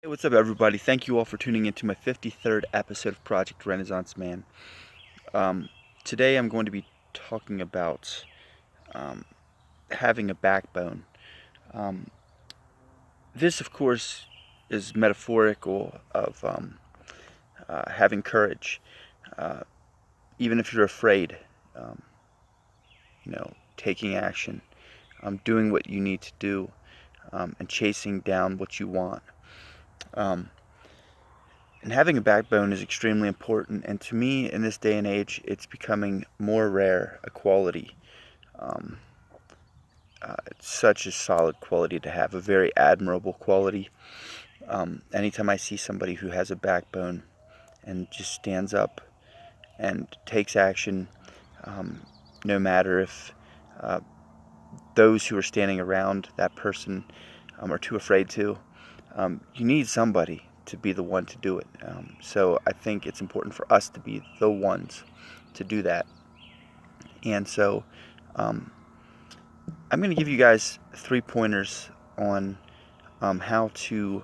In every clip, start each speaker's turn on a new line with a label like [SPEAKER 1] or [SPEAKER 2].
[SPEAKER 1] Hey, what's up, everybody? Thank you all for tuning into my 53rd episode of Project Renaissance Man. Um, Today I'm going to be talking about um, having a backbone. Um, this, of course, is metaphorical of having courage, uh, even if you're afraid. Um, Taking action, doing what you need to do, and chasing down what you want. Um, And having a backbone is extremely important, and to me, in this day and age, it's becoming more rare a quality. Um, it's such a solid quality to have, a very admirable quality. Anytime I see somebody who has a backbone and just stands up and takes action, um, no matter if uh, those who are standing around that person are too afraid to, you need somebody to be the one to do it. So I think it's important for us to be the ones to do that. And so um, I'm going to give you guys 3 pointers on how to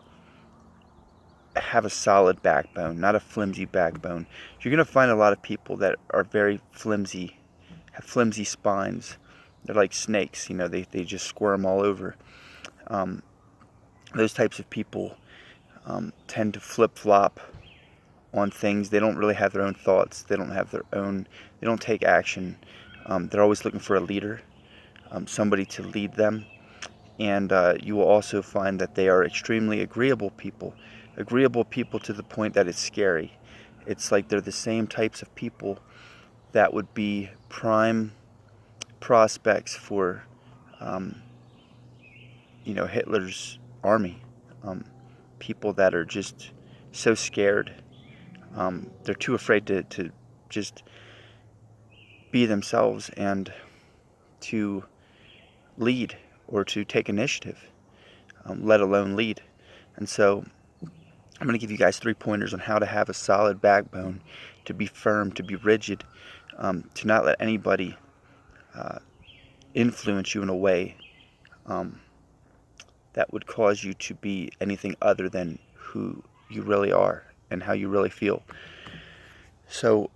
[SPEAKER 1] have a solid backbone, not a flimsy backbone. You're going to find a lot of people that are very flimsy, have flimsy spines. They're like snakes, they just squirm all over. Um, those types of people tend to flip-flop on things. They don't really have their own thoughts. They don't take action. They're always looking for a leader, somebody to lead them. And you will also find that they are extremely agreeable people. Agreeable people to the point that it's scary. It's like they're the same types of people that would be prime prospects for, um, Hitler's army. People that are just so scared. They're too afraid to just be themselves and to lead or to take initiative, let alone lead. And so I'm going to give you guys 3 pointers on how to have a solid backbone, to be firm, to be rigid, to not let anybody uh, influence you in a way um, that would cause you to be anything other than who you really are and how you really feel. So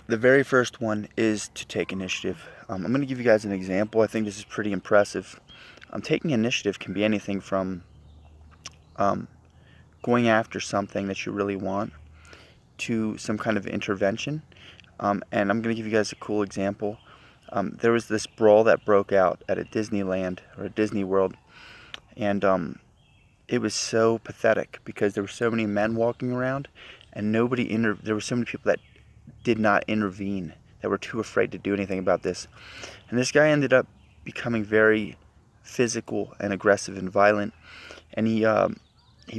[SPEAKER 1] the very first one is to take initiative. I'm going to give you guys an example. I think this is pretty impressive. Taking initiative can be anything from um, going after something that you really want to some kind of intervention. And I'm going to give you guys a cool example. There was this brawl that broke out at a Disneyland or a Disney World, and it was so pathetic because there were so many men walking around, and there were so many people that did not intervene, that were too afraid to do anything about this. And this guy ended up becoming very physical and aggressive and violent, and he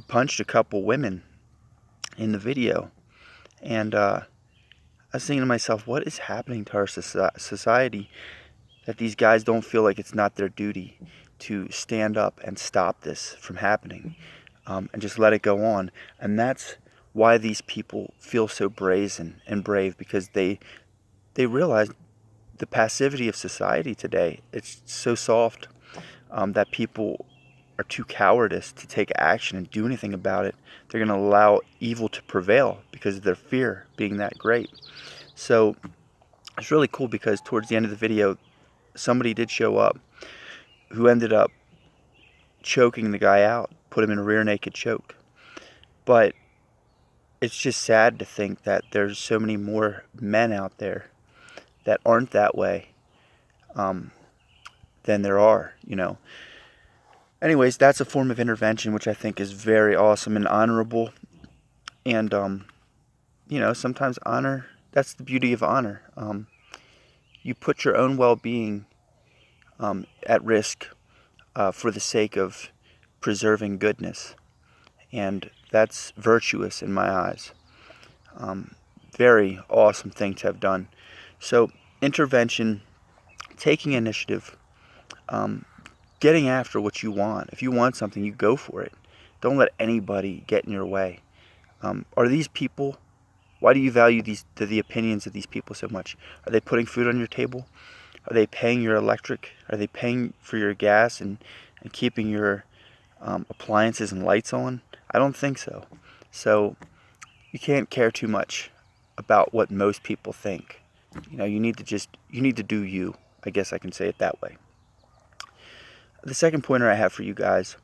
[SPEAKER 1] punched a couple women in the video. And I was thinking to myself, what is happening to our society that these guys don't feel like it's not their duty to stand up and stop this from happening, and just let it go on? And that's why these people feel so brazen and brave, because they realize the passivity of society today. It's so soft that people are too cowardice to take action and do anything about it. They're going to allow evil to prevail because of their fear being that great. So it's really cool because towards the end of the video, somebody did show up who ended up choking the guy out, put him in a rear naked choke. But it's just sad to think that there's so many more men out there that aren't that way um, than there are. Anyways, that's a form of intervention which I think is very awesome and honorable. And, sometimes honor, that's the beauty of honor. You put your own well-being at risk for the sake of preserving goodness. And that's virtuous in my eyes. Very awesome thing to have done. So, intervention, taking initiative, getting after what you want. If you want something, you go for it. Don't let anybody get in your way. Are these people, why do you value the opinions of these people so much? Are they putting food on your table? Are they paying your electric? Are they paying for your gas and keeping your appliances and lights on? I don't think so. So you can't care too much about what most people think. You need to do you. I guess I can say it that way. The second pointer I have for you guys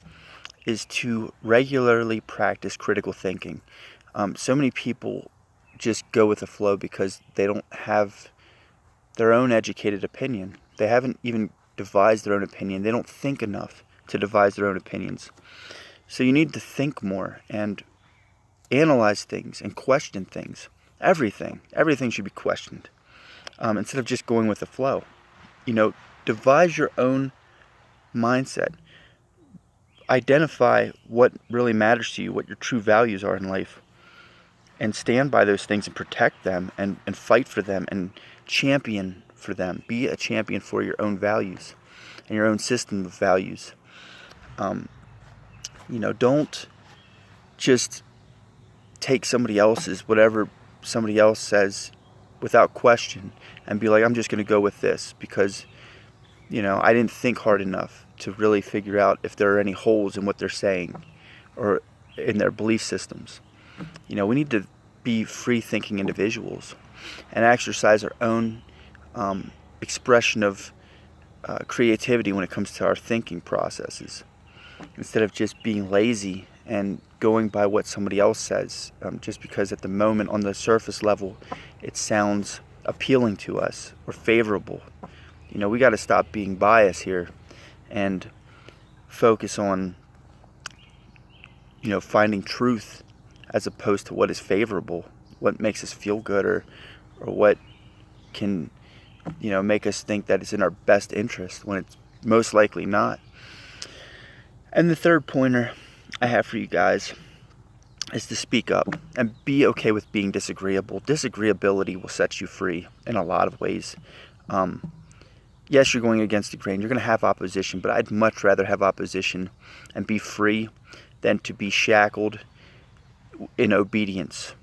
[SPEAKER 1] is to regularly practice critical thinking. So many people just go with the flow because they don't have their own educated opinion. They haven't even devised their own opinion. They don't think enough to devise their own opinions. So you need to think more and analyze things and question things. Everything should be questioned, instead of just going with the flow. Devise your own mindset. Identify what really matters to you, what your true values are in life, and stand by those things and protect them and fight for them and champion for them. Be a champion for your own values and your own system of values. Don't just take whatever somebody else says without question and be like, I'm just going to go with this because, I didn't think hard enough to really figure out if there are any holes in what they're saying or in their belief systems. We need to be free-thinking individuals and exercise our own expression of creativity when it comes to our thinking processes, instead of just being lazy and going by what somebody else says, just because at the moment on the surface level it sounds appealing to us or favorable. We got to stop being biased here and focus on finding truth as opposed to what is favorable, what makes us feel good, or what can make us think that it's in our best interest when it's most likely not. And the third pointer I have for you guys is to speak up and be okay with being disagreeable. Disagreeability will set you free in a lot of ways. Yes, you're going against the grain. You're going to have opposition, but I'd much rather have opposition and be free than to be shackled in obedience.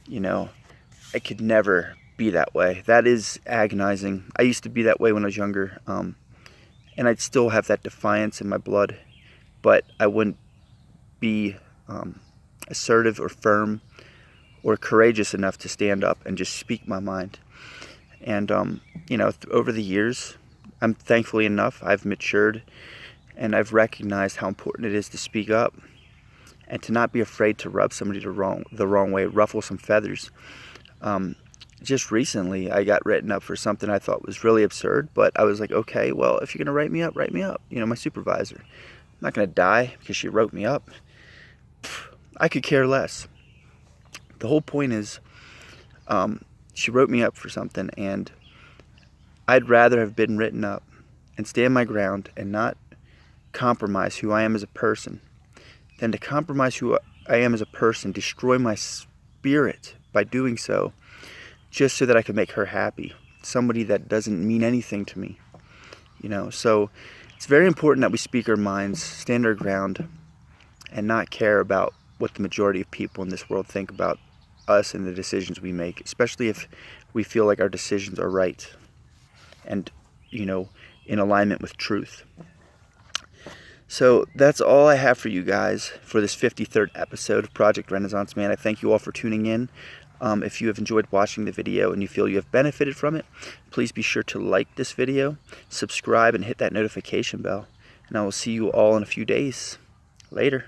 [SPEAKER 1] I could never be that way. That is agonizing. I used to be that way when I was younger, and I'd still have that defiance in my blood, but I wouldn't be assertive or firm or courageous enough to stand up and just speak my mind. And over the years, thankfully enough, I've matured and I've recognized how important it is to speak up and to not be afraid to rub somebody the wrong way, ruffle some feathers. Just recently, I got written up for something I thought was really absurd, but I was like, okay, well, if you're going to write me up, write me up. My supervisor. I'm not going to die because she wrote me up. I could care less. The whole point is, she wrote me up for something, and I'd rather have been written up and stand my ground and not compromise who I am as a person than to compromise who I am as a person, destroy my spirit by doing so, just so that I could make her happy. Somebody that doesn't mean anything to me. So it's very important that we speak our minds, stand our ground, and not care about what the majority of people in this world think about us and the decisions we make, especially if we feel like our decisions are right and, in alignment with truth. So that's all I have for you guys for this 53rd episode of Project Renaissance Man. I thank you all for tuning in. If you have enjoyed watching the video and you feel you have benefited from it, please be sure to like this video, subscribe, and hit that notification bell. And I will see you all in a few days. Later.